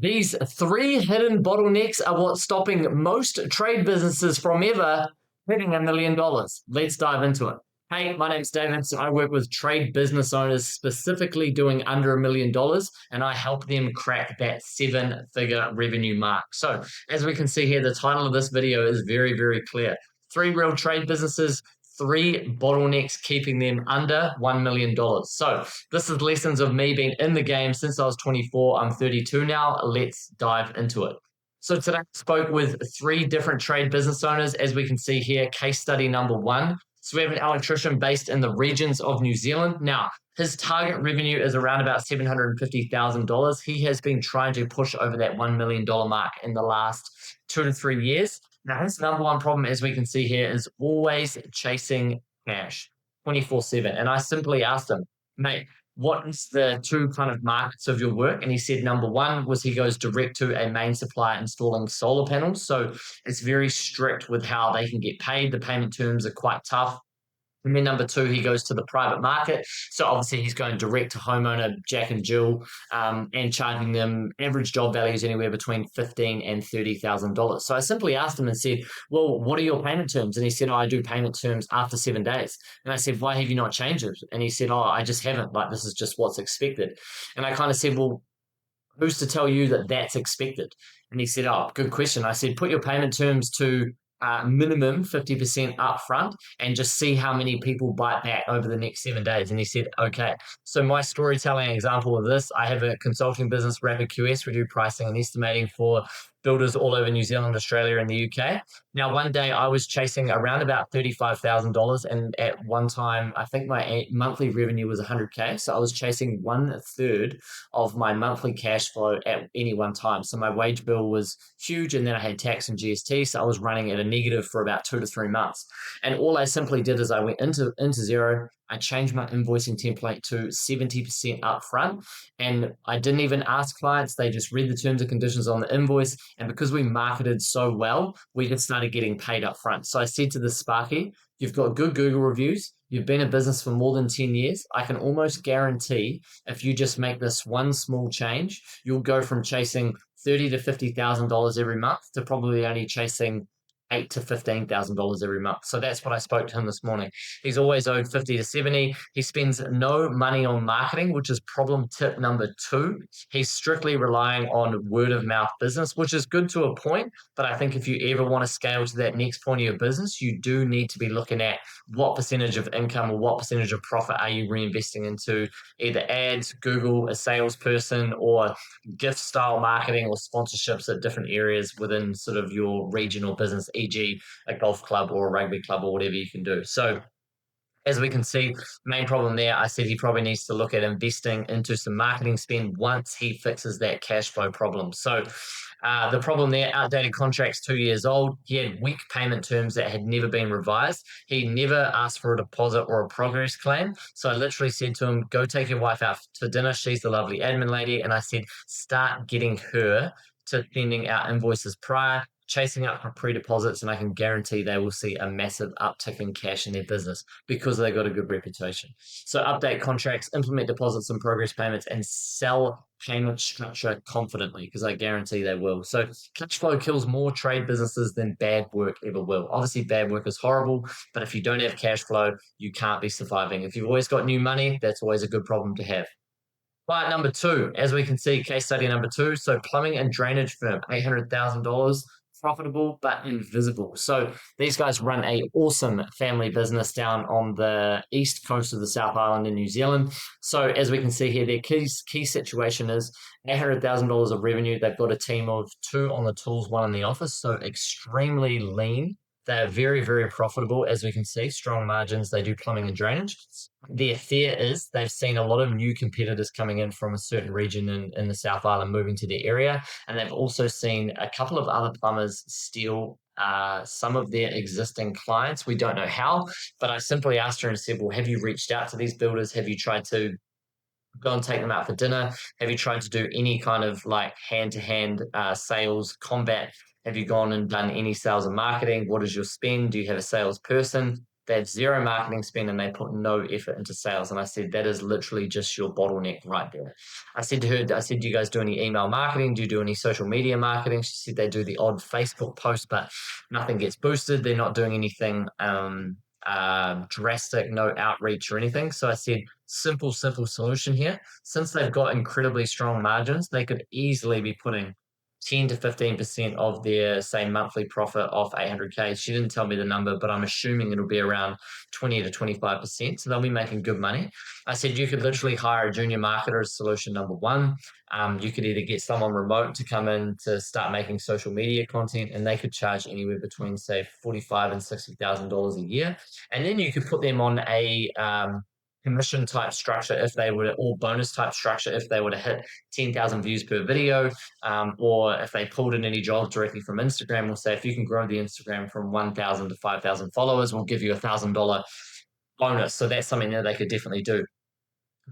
These three hidden bottlenecks are what's stopping most trade businesses from ever hitting $1 million. Let's dive into it. Hey, my name's David. I work with trade business owners specifically doing under $1 million, and I help them crack that 7-figure revenue mark. So as we can see here, the title of this video is very, very clear. 3 real trade businesses, 3 bottlenecks keeping them under $1 million. So this is lessons of me being in the game since I was 24. I'm 32 now. Let's dive into it. So today I spoke with 3 different trade business owners. As we can see here, case study number 1. So we have an electrician based in the regions of New Zealand. Now, his target revenue is around about $750,000. He has been trying to push over that $1 million mark in the last 2 to 3 years. Now, his number one problem, as we can see here, is always chasing cash 24/7. And I simply asked him, mate, what is the 2 kind of markets of your work? And he said number 1 was he goes direct to a main supplier installing solar panels. So it's very strict with how they can get paid. The payment terms are quite tough. And then number 2, he goes to the private market. So obviously he's going direct to homeowner Jack and Jill and charging them average job values anywhere between $15,000 and $30,000. So I simply asked him and said, well, what are your payment terms? And he said, oh, I do payment terms after 7 days. And I said, why have you not changed it? And he said, oh, I just haven't. Like, this is just what's expected. And I kind of said, well, who's to tell you that that's expected? And he said, oh, good question. I said, put your payment terms to minimum 50% upfront and just see how many people bite back over the next 7 days. And he said, okay. So my storytelling example of this, I have a consulting business, Rapid QS. We do pricing and estimating for builders all over New Zealand, Australia, and the UK. Now, one day I was chasing around about $35,000, and at one time, I think my monthly revenue was $100K. So I was chasing 1/3 of my monthly cash flow at any one time. So my wage bill was huge, and then I had tax and GST. So I was running at a negative for about 2 to 3 months. And all I simply did is I went into Xero. I changed my invoicing template to 70% upfront, and I didn't even ask clients. They just read the terms and conditions on the invoice. And because we marketed so well, we just started getting paid upfront. So I said to the Sparky, you've got good Google reviews. You've been in business for more than 10 years. I can almost guarantee if you just make this one small change, you'll go from chasing $30,000 to $50,000 every month to probably only chasing $8,000 to $15,000 every month. So that's what I spoke to him this morning. He's always owed 50 to 70. He spends no money on marketing, which is problem tip number 2. He's strictly relying on word of mouth business, which is good to a point. But I think if you ever want to scale to that next point of your business, you do need to be looking at what percentage of income or what percentage of profit are you reinvesting into either ads, Google, a salesperson, or gift style marketing or sponsorships at different areas within sort of your regional business, e.g. a golf club or a rugby club or whatever you can do. So as we can see, main problem there, I said he probably needs to look at investing into some marketing spend once he fixes that cash flow problem. So the problem there, outdated contracts, 2 years old. He had weak payment terms that had never been revised. He never asked for a deposit or a progress claim. So I literally said to him, go take your wife out to dinner. She's the lovely admin lady. And I said, start getting her to sending out invoices prior, chasing up for pre-deposits, and I can guarantee they will see a massive uptick in cash in their business because they got a good reputation. So update contracts, implement deposits and progress payments, and sell payment structure confidently because I guarantee they will. So cash flow kills more trade businesses than bad work ever will. Obviously, bad work is horrible, but if you don't have cash flow, you can't be surviving. If you've always got new money, that's always a good problem to have. Client number 2, as we can see, case study number 2. So plumbing and drainage firm, $800,000. Profitable but invisible. So these guys run a awesome family business down on the east coast of the South Island in New Zealand. So as we can see here, their key situation is $800,000 of revenue. They've got a team of 2 on the tools, 1 in the office. So extremely lean. They're very, very profitable. As we can see, strong margins. They do plumbing and drainage. Their fear is they've seen a lot of new competitors coming in from a certain region in the South Island moving to the area. And they've also seen a couple of other plumbers steal some of their existing clients. We don't know how, but I simply asked her and said, well, have you reached out to these builders? Have you tried to go and take them out for dinner? Have you tried to do any kind of like hand-to-hand sales combat? Have you gone and done any sales and marketing? What is your spend? Do you have a salesperson? They have zero marketing spend and they put no effort into sales. And I said, that is literally just your bottleneck right there. I said to her, I said, do you guys do any email marketing? Do you do any social media marketing? She said they do the odd Facebook post, but nothing gets boosted. They're not doing anything drastic, no outreach or anything. So I said, simple solution here. Since they've got incredibly strong margins, they could easily be putting 10 to 15% of their, say, monthly profit off 800K. She didn't tell me the number, but I'm assuming it'll be around 20 to 25%. So they'll be making good money. I said you could literally hire a junior marketer as solution number one. You could either get someone remote to come in to start making social media content, and they could charge anywhere between, say, $45,000 and $60,000 a year. And then you could put them on a commission type structure if they were, or bonus type structure if they were to hit 10,000 views per video, or if they pulled in any jobs directly from Instagram. We'll say if you can grow the Instagram from 1,000 to 5,000 followers, we'll give you $1,000 bonus. So that's something that they could definitely do.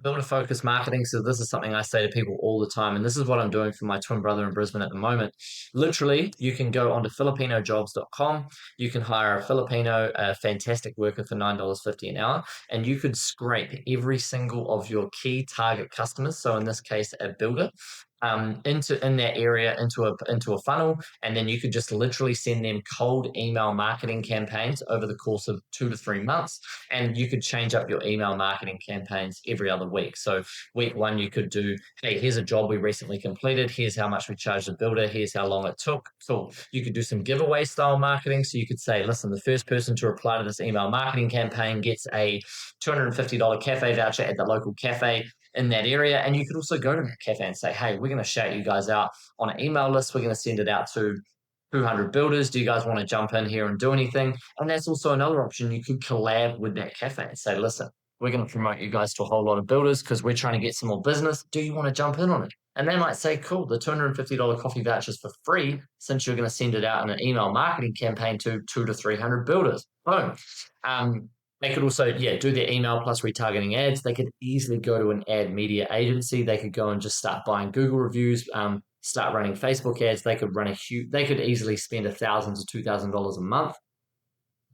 Build a focus marketing. So this is something I say to people all the time, and this is what I'm doing for my twin brother in Brisbane at the moment. Literally, you can go onto filipinojobs.com. You can hire a Filipino, a fantastic worker for $9.50 an hour, and you could scrape every single of your key target customers. So in this case, a builder, in that area into a funnel, and then you could just literally send them cold email marketing campaigns over the course of 2 to 3 months, and you could change up your email marketing campaigns every other week. So week one you could do, hey, here's a job we recently completed, here's how much we charged the builder, here's how long it took. Cool. You could do some giveaway style marketing. So you could say, listen, the first person to reply to this email marketing campaign gets a $250 cafe voucher at the local cafe in that area. And you could also go to that cafe and say, hey, we're going to shout you guys out on an email list. We're going to send it out to 200 builders. Do you guys want to jump in here and do anything? And that's also another option. You could collab with that cafe and say, listen, we're going to promote you guys to a whole lot of builders because we're trying to get some more business. Do you want to jump in on it? And they might say, cool, the $250 coffee vouchers for free, since you're going to send it out in an email marketing campaign to 200 to 300 builders. Boom. They could also, do their email plus retargeting ads. They could easily go to an ad media agency. They could go and just start buying Google reviews, start running Facebook ads. They could easily spend $1,000 to $2,000 a month,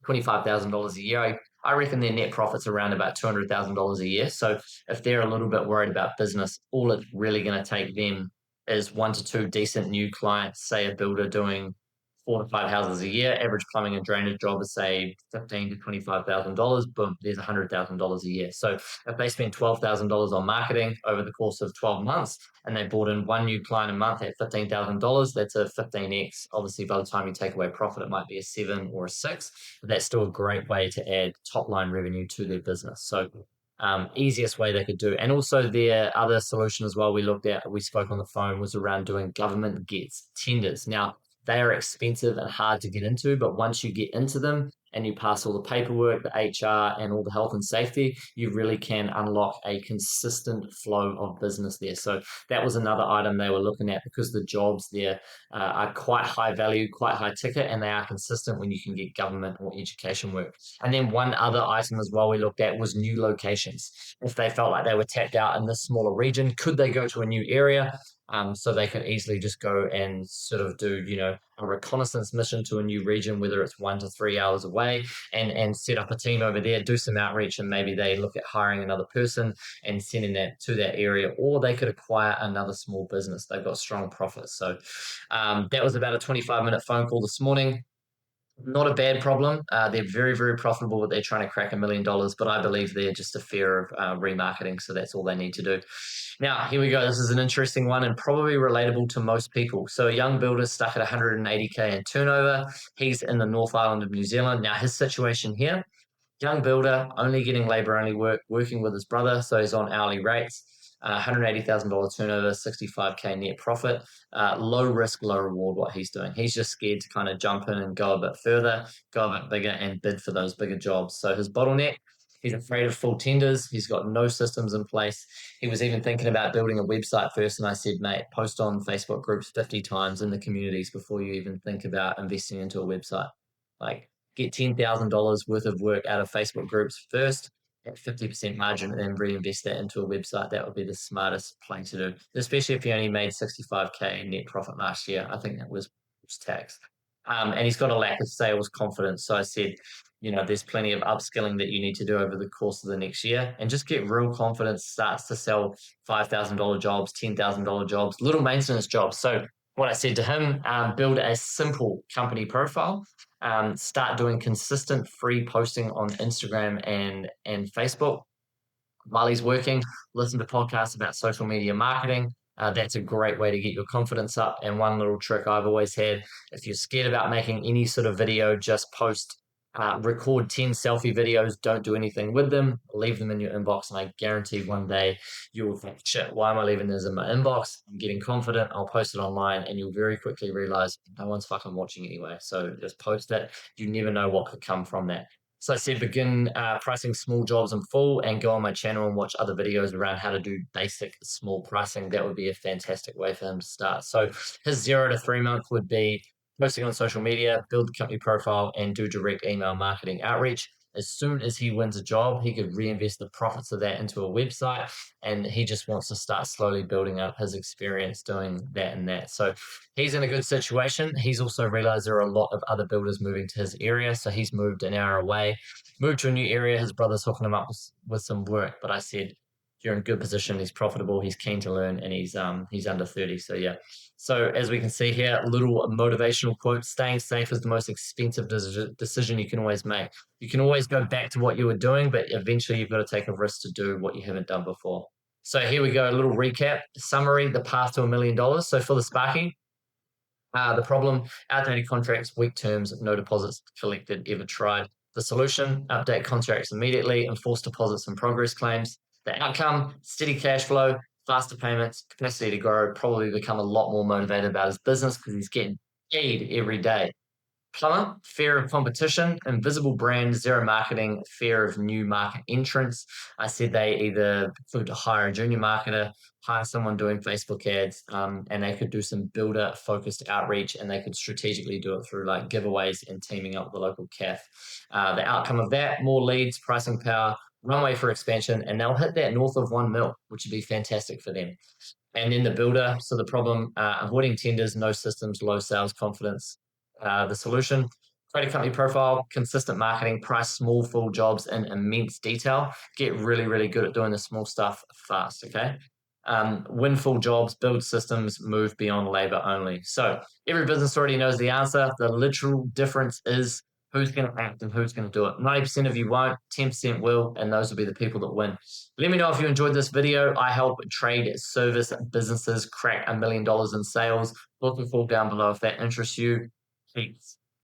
$25,000 a year. I reckon their net profit's around about $200,000 a year. So if they're a little bit worried about business, all it's really going to take them is 1 to 2 decent new clients, say a builder doing 4 to 5 houses a year. Average plumbing and drainage job is, say, $15,000 to $25,000. Boom, there's $100,000 a year. So if they spend $12,000 on marketing over the course of 12 months and they brought in one new client a month at $15,000, that's a 15x. Obviously, by the time you take away profit, it might be a 7 or a 6. But that's still a great way to add top line revenue to their business. So easiest way they could do. And also their other solution as well we spoke on the phone, was around doing government gets tenders. Now, they are expensive and hard to get into, but once you get into them and you pass all the paperwork, the HR, and all the health and safety, you really can unlock a consistent flow of business there. So that was another item they were looking at, because the jobs there are quite high value, quite high ticket, and they are consistent when you can get government or education work. And then one other item as well we looked at was new locations. If they felt like they were tapped out in this smaller region, could they go to a new area? So they could easily just go and sort of do, a reconnaissance mission to a new region, whether it's 1 to 3 hours away, and set up a team over there, do some outreach, and maybe they look at hiring another person and sending that to that area, or they could acquire another small business. They've got strong profits. So that was about a 25-minute phone call this morning. Not a bad problem. They're very, very profitable, but they're trying to crack $1 million. But I believe they're just a fear of remarketing. So that's all they need to do. Now, here we go. This is an interesting one and probably relatable to most people. So a young builder stuck at 180K in turnover. He's in the North Island of New Zealand. Now, his situation here, young builder, only getting labor only work, working with his brother. So he's on hourly rates. $180,000 turnover, 65K net profit, low risk, low reward what he's doing. He's just scared to kind of jump in and go a bit further, go a bit bigger, and bid for those bigger jobs. So his bottleneck, he's afraid of full tenders. He's got no systems in place. He was even thinking about building a website first. And I said, mate, post on Facebook groups 50 times in the communities before you even think about investing into a website. Like, get $10,000 worth of work out of Facebook groups first at 50% margin, and then reinvest that into a website. That would be the smartest play to do, especially if you only made 65K net profit last year. I think that was tax. And he's got a lack of sales confidence. So I said, there's plenty of upskilling that you need to do over the course of the next year, and just get real confidence. Starts to sell $5,000 jobs, $10,000 jobs, little maintenance jobs. So what I said to him, build a simple company profile, start doing consistent free posting on Instagram and Facebook while he's working. Listen to podcasts about social media marketing. That's a great way to get your confidence up. And one little trick I've always had, if you're scared about making any sort of video, just record 10 selfie videos, don't do anything with them, leave them in your inbox. And I guarantee one day you'll think, shit, why am I leaving this in my inbox? I'm getting confident, I'll post it online. And you'll very quickly realize no one's fucking watching anyway. So just post it. You never know what could come from that. So I said, begin pricing small jobs in full, and go on my channel and watch other videos around how to do basic small pricing. That would be a fantastic way for him to start. So his 0 to 3 month would be posting on social media, build the company profile, and do direct email marketing outreach. As soon as he wins a job, he could reinvest the profits of that into a website, and he just wants to start slowly building up his experience doing that and that. So he's in a good situation. He's also realized there are a lot of other builders moving to his area, so he's moved an hour away, moved to a new area. His brother's hooking him up with some work, but I said, you're in good position. He's profitable. He's keen to learn, and he's under 30. So yeah. So as we can see here, a little motivational quote: staying safe is the most expensive decision you can always make. You can always go back to what you were doing, but eventually you've got to take a risk to do what you haven't done before. So here we go. A little recap summary: the path to $1 million. So for the Sparky, the problem: outdated contracts, weak terms, no deposits collected, ever tried. The solution: update contracts immediately, enforce deposits and progress claims. The outcome: steady cash flow, faster payments, capacity to grow, probably become a lot more motivated about his business because he's getting paid every day. Plumber: fear of competition, invisible brand, zero marketing, fear of new market entrants. I said they either could hire a junior marketer, hire someone doing Facebook ads, and they could do some builder focused outreach, and they could strategically do it through like giveaways and teaming up with the local calf. The outcome of that: more leads, pricing power, runway for expansion, and they'll hit that north of 1 mil, which would be fantastic for them. And then the builder: so the problem, avoiding tenders, no systems, low sales confidence. The solution: create a company profile, consistent marketing, price small full jobs in immense detail, get really, really good at doing the small stuff fast, okay? Win full jobs, build systems, move beyond labor only. So every business already knows the answer. The literal difference is who's going to act and who's going to do it. 90% of you won't, 10% will, and those will be the people that win. Let me know if you enjoyed this video. I help trade service businesses crack $1 million in sales. Look and fall down below if that interests you. Peace.